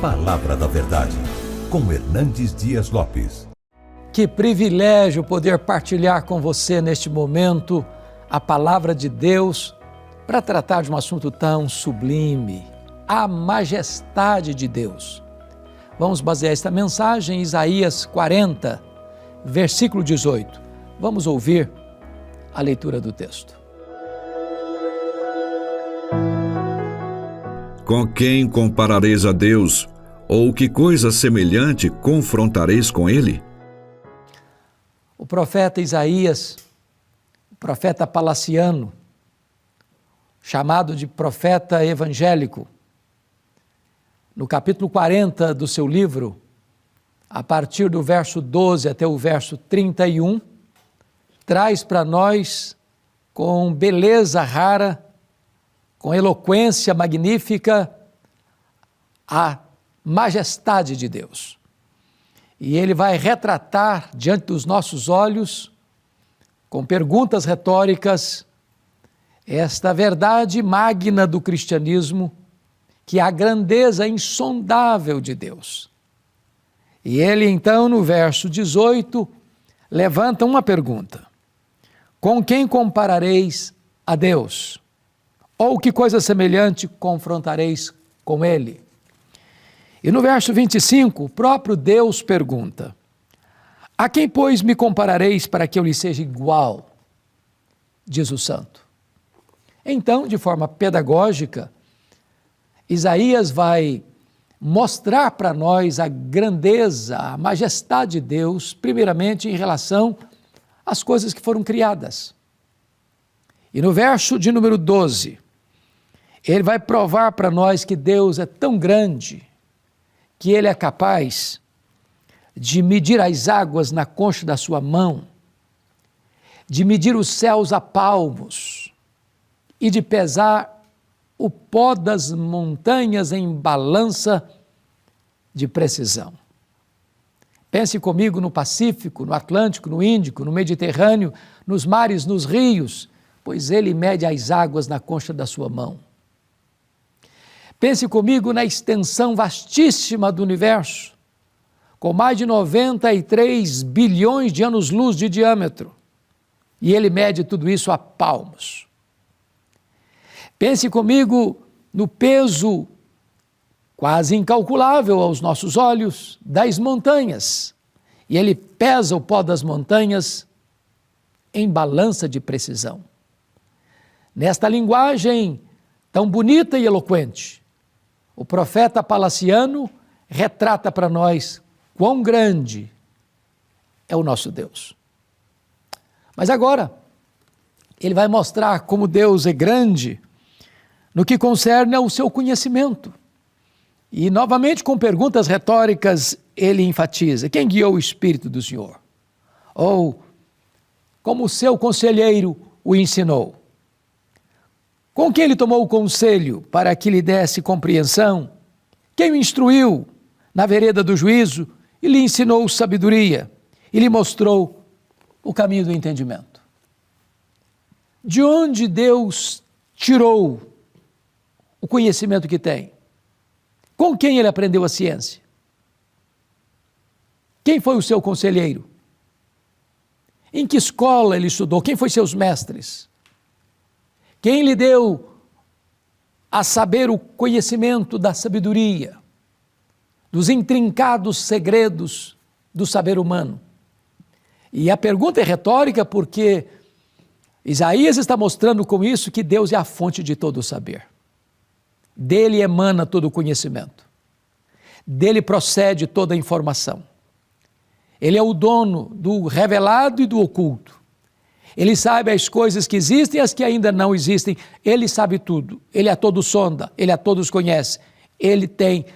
Palavra da Verdade, com Hernandes Dias Lopes. Que privilégio poder partilhar com você neste momento a Palavra de Deus para tratar de um assunto tão sublime, a majestade de Deus. Vamos basear esta mensagem em Isaías 40, versículo 18. Vamos ouvir a leitura do texto. Com quem comparareis a Deus? Ou que coisa semelhante confrontareis com Ele? O profeta Isaías, o profeta palaciano, chamado de profeta evangélico, no capítulo 40 do seu livro, a partir do verso 12 até o verso 31, traz para nós, com beleza rara, com eloquência magnífica, a majestade de Deus. E ele vai retratar diante dos nossos olhos, com perguntas retóricas, esta verdade magna do cristianismo, que é a grandeza insondável de Deus. E ele então, no verso 18, levanta uma pergunta: com quem comparareis a Deus? Ou que coisa semelhante confrontareis com Ele? E no verso 25, o próprio Deus pergunta: a quem, pois, me comparareis para que eu lhe seja igual? Diz o santo. Então, de forma pedagógica, Isaías vai mostrar para nós a grandeza, a majestade de Deus, primeiramente em relação às coisas que foram criadas. E no verso de número 12, ele vai provar para nós que Deus é tão grande que Ele é capaz de medir as águas na concha da sua mão, de medir os céus a palmos e de pesar o pó das montanhas em balança de precisão. Pense comigo no Pacífico, no Atlântico, no Índico, no Mediterrâneo, nos mares, nos rios, pois Ele mede as águas na concha da sua mão. Pense comigo na extensão vastíssima do universo, com mais de 93 bilhões de anos-luz de diâmetro, e Ele mede tudo isso a palmos. Pense comigo no peso quase incalculável aos nossos olhos das montanhas, e Ele pesa o pó das montanhas em balança de precisão. Nesta linguagem tão bonita e eloquente, o profeta palaciano retrata para nós quão grande é o nosso Deus. Mas agora, ele vai mostrar como Deus é grande no que concerne ao seu conhecimento. E, novamente, com perguntas retóricas, ele enfatiza: quem guiou o Espírito do Senhor? Ou, como o seu conselheiro o ensinou? Com quem ele tomou o conselho para que lhe desse compreensão? Quem o instruiu na vereda do juízo e lhe ensinou sabedoria e lhe mostrou o caminho do entendimento? De onde Deus tirou o conhecimento que tem? Com quem ele aprendeu a ciência? Quem foi o seu conselheiro? Em que escola ele estudou? Quem foi seus mestres? Quem lhe deu a saber o conhecimento da sabedoria, dos intrincados segredos do saber humano? E a pergunta é retórica porque Isaías está mostrando com isso que Deus é a fonte de todo o saber. Dele emana todo o conhecimento. Dele procede toda a informação. Ele é o dono do revelado e do oculto. Ele sabe as coisas que existem e as que ainda não existem. Ele sabe tudo. Ele a todos sonda. Ele a todos conhece. Ele tem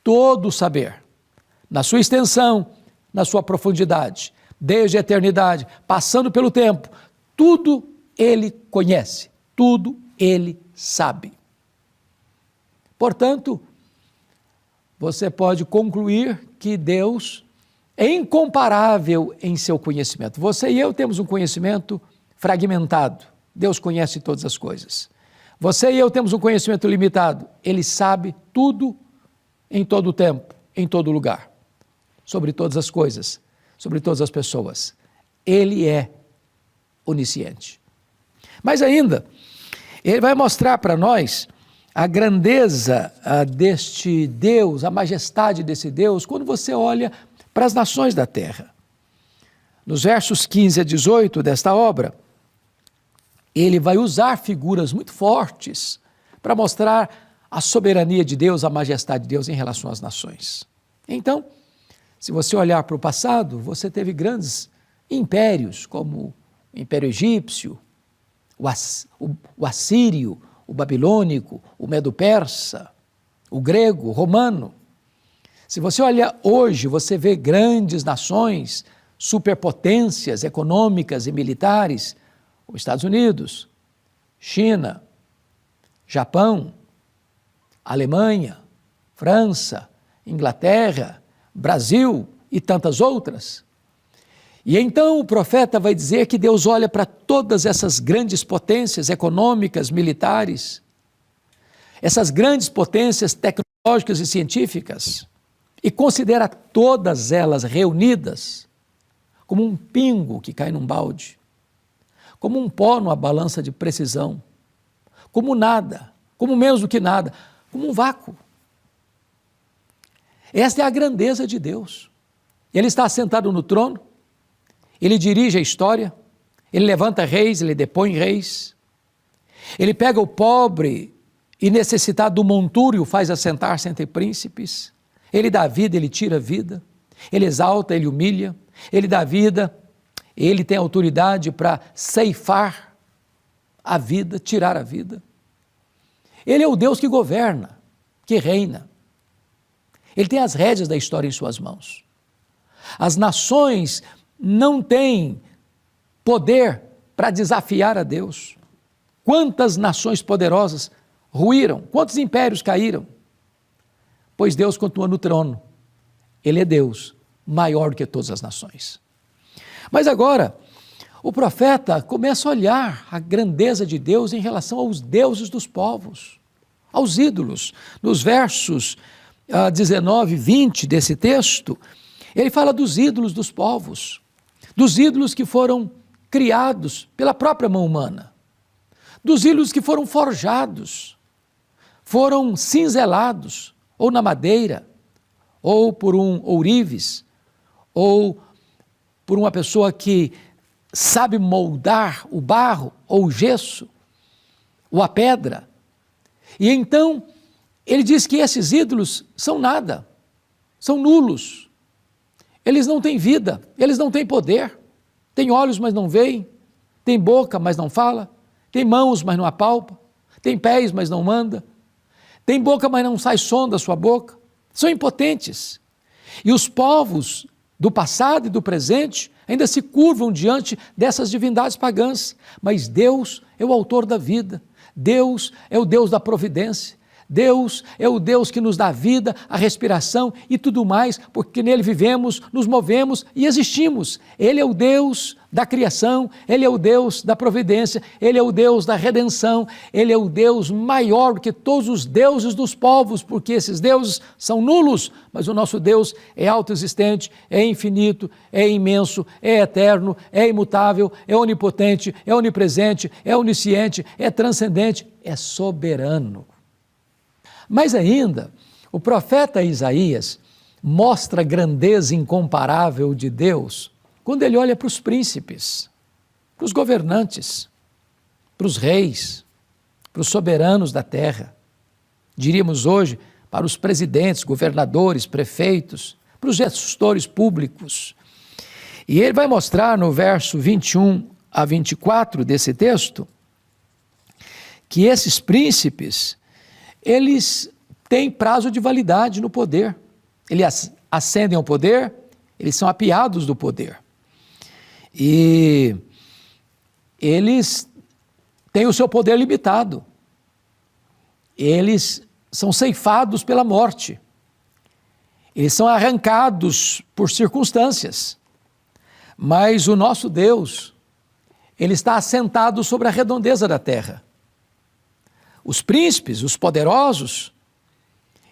todo o saber. Na sua extensão, na sua profundidade. Desde a eternidade, passando pelo tempo. Tudo Ele conhece. Tudo Ele sabe. Portanto, você pode concluir que Deus é incomparável em seu conhecimento. Você e eu temos um conhecimento fragmentado. Deus conhece todas as coisas. Você e eu temos um conhecimento limitado. Ele sabe tudo em todo o tempo, em todo lugar, sobre todas as coisas, sobre todas as pessoas. Ele é onisciente. Mas ainda, ele vai mostrar para nós a grandeza deste Deus, a majestade desse Deus, quando você olha para as nações da terra. Nos versos 15 a 18 desta obra, ele vai usar figuras muito fortes para mostrar a soberania de Deus, a majestade de Deus em relação às nações. Então, se você olhar para o passado, você teve grandes impérios, como o Império Egípcio, o Assírio, o Babilônico, o Medo-Persa, o Grego, o Romano. Se você olha hoje, você vê grandes nações, superpotências econômicas e militares, como Estados Unidos, China, Japão, Alemanha, França, Inglaterra, Brasil e tantas outras. E então o profeta vai dizer que Deus olha para todas essas grandes potências econômicas, militares, essas grandes potências tecnológicas e científicas, e considera todas elas reunidas como um pingo que cai num balde, como um pó numa balança de precisão, como nada, como menos do que nada, como um vácuo. Esta é a grandeza de Deus. Ele está assentado no trono, ele dirige a história, ele levanta reis, ele depõe reis, ele pega o pobre e necessitado do monturo e o faz assentar-se entre príncipes, ele dá vida, ele tira a vida, ele exalta, ele humilha, ele dá vida, ele tem autoridade para ceifar a vida, tirar a vida. Ele é o Deus que governa, que reina. Ele tem as rédeas da história em suas mãos. As nações não têm poder para desafiar a Deus. Quantas nações poderosas ruíram, quantos impérios caíram? Pois Deus continua no trono. Ele é Deus, maior do que todas as nações. Mas agora, o profeta começa a olhar a grandeza de Deus em relação aos deuses dos povos, aos ídolos. Nos versos 19 e 20 desse texto, ele fala dos ídolos dos povos, dos ídolos que foram criados pela própria mão humana, dos ídolos que foram forjados, foram cinzelados, ou na madeira, ou por um ourives, ou por uma pessoa que sabe moldar o barro, ou o gesso, ou a pedra. E então, ele diz que esses ídolos são nada, são nulos. Eles não têm vida, eles não têm poder. Tem olhos, mas não veem. Tem boca, mas não fala. Tem mãos, mas não apalpa. Tem pés, mas não anda. Tem boca, mas não sai som da sua boca. São impotentes. E os povos do passado e do presente ainda se curvam diante dessas divindades pagãs. Mas Deus é o autor da vida. Deus é o Deus da providência. Deus é o Deus que nos dá vida, a respiração e tudo mais, porque nele vivemos, nos movemos e existimos. Ele é o Deus da criação, Ele é o Deus da providência, Ele é o Deus da redenção, Ele é o Deus maior do que todos os deuses dos povos, porque esses deuses são nulos, mas o nosso Deus é autoexistente, é infinito, é imenso, é eterno, é imutável, é onipotente, é onipresente, é onisciente, é transcendente, é soberano. Mas ainda, o profeta Isaías mostra a grandeza incomparável de Deus quando ele olha para os príncipes, para os governantes, para os reis, para os soberanos da terra. Diríamos hoje, para os presidentes, governadores, prefeitos, para os gestores públicos. E ele vai mostrar no verso 21 a 24 desse texto que esses príncipes, eles têm prazo de validade no poder. Eles ascendem ao poder, eles são apiados do poder. E eles têm o seu poder limitado. Eles são ceifados pela morte. Eles são arrancados por circunstâncias. Mas o nosso Deus, Ele está assentado sobre a redondeza da terra. Os príncipes, os poderosos,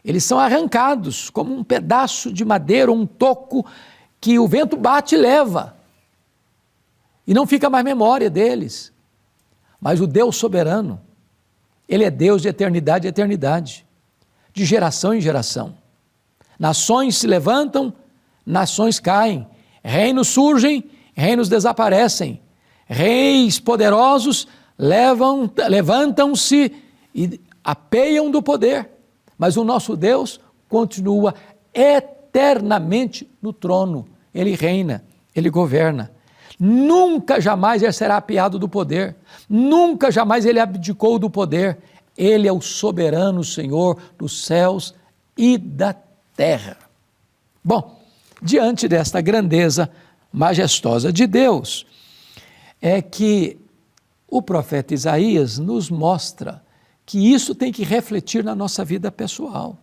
Eles são arrancados como um pedaço de madeira ou um toco que o vento bate e leva. E não fica mais memória deles. Mas o Deus soberano, Ele é Deus de eternidade em eternidade, de geração em geração. Nações se levantam, nações caem, reinos surgem, reinos desaparecem, reis poderosos levantam-se e apeiam do poder, mas o nosso Deus continua eternamente no trono. Ele reina, Ele governa. Nunca jamais Ele será apeado do poder, nunca jamais Ele abdicou do poder. Ele é o soberano Senhor dos céus e da terra. Bom, diante desta grandeza majestosa de Deus, é que o profeta Isaías nos mostra que isso tem que refletir na nossa vida pessoal.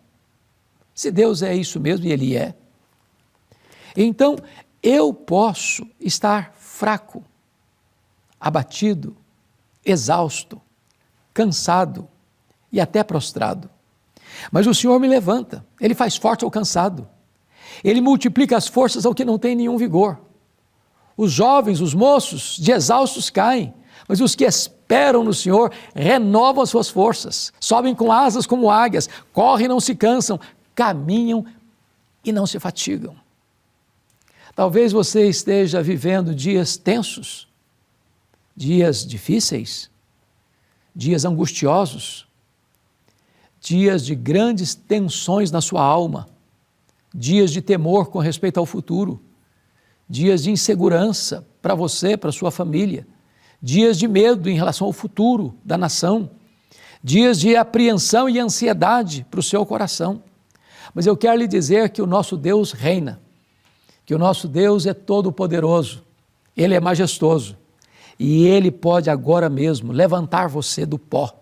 Se Deus é isso mesmo, e Ele é, então eu posso estar fraco, abatido, exausto, cansado e até prostrado. Mas o Senhor me levanta, Ele faz forte ao cansado, Ele multiplica as forças ao que não tem nenhum vigor. Os jovens, os moços, de exaustos caem, mas os que esperam no Senhor renovam as suas forças, sobem com asas como águias, correm e não se cansam, caminham e não se fatigam. Talvez você esteja vivendo dias tensos, dias difíceis, dias angustiosos, dias de grandes tensões na sua alma, dias de temor com respeito ao futuro, dias de insegurança para você, para sua família, dias de medo em relação ao futuro da nação, dias de apreensão e ansiedade para o seu coração. Mas eu quero lhe dizer que o nosso Deus reina, que o nosso Deus é todo-poderoso, Ele é majestoso e Ele pode agora mesmo levantar você do pó.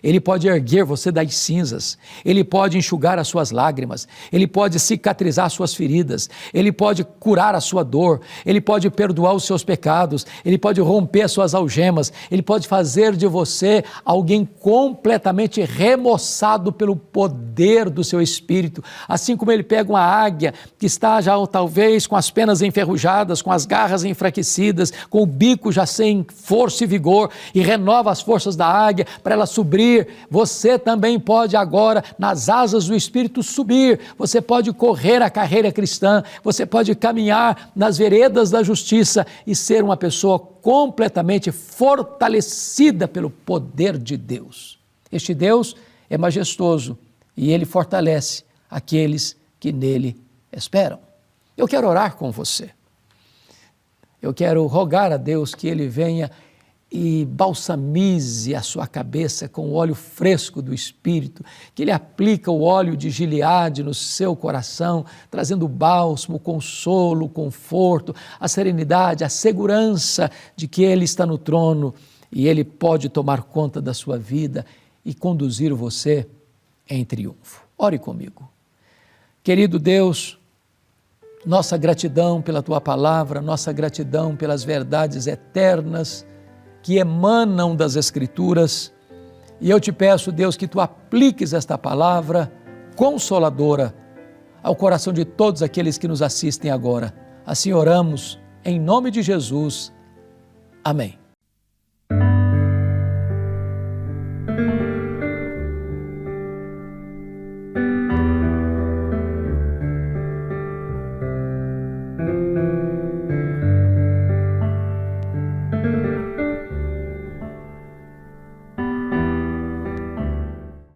Ele pode erguer você das cinzas, Ele pode enxugar as suas lágrimas, Ele pode cicatrizar as suas feridas, Ele pode curar a sua dor, Ele pode perdoar os seus pecados, Ele pode romper as suas algemas, Ele pode fazer de você alguém completamente remoçado pelo poder do seu Espírito, assim como Ele pega uma águia que está já talvez com as penas enferrujadas, com as garras enfraquecidas, com o bico já sem força e vigor, e renova as forças da águia para ela subir. Você também pode agora, nas asas do Espírito, subir. Você pode correr a carreira cristã, você pode caminhar nas veredas da justiça e ser uma pessoa completamente fortalecida pelo poder de Deus. Este Deus é majestoso e Ele fortalece aqueles que nele esperam. Eu quero orar com você. Eu quero rogar a Deus que Ele venha e balsamize a sua cabeça com o óleo fresco do Espírito, que Ele aplica o óleo de Gileade no seu coração, trazendo bálsamo, consolo, conforto, a serenidade, a segurança de que Ele está no trono e Ele pode tomar conta da sua vida e conduzir você em triunfo. Ore comigo. Querido Deus, nossa gratidão pela Tua palavra, nossa gratidão pelas verdades eternas que emanam das Escrituras, e eu te peço, Deus, que Tu apliques esta palavra consoladora ao coração de todos aqueles que nos assistem agora. Assim oramos, em nome de Jesus. Amém.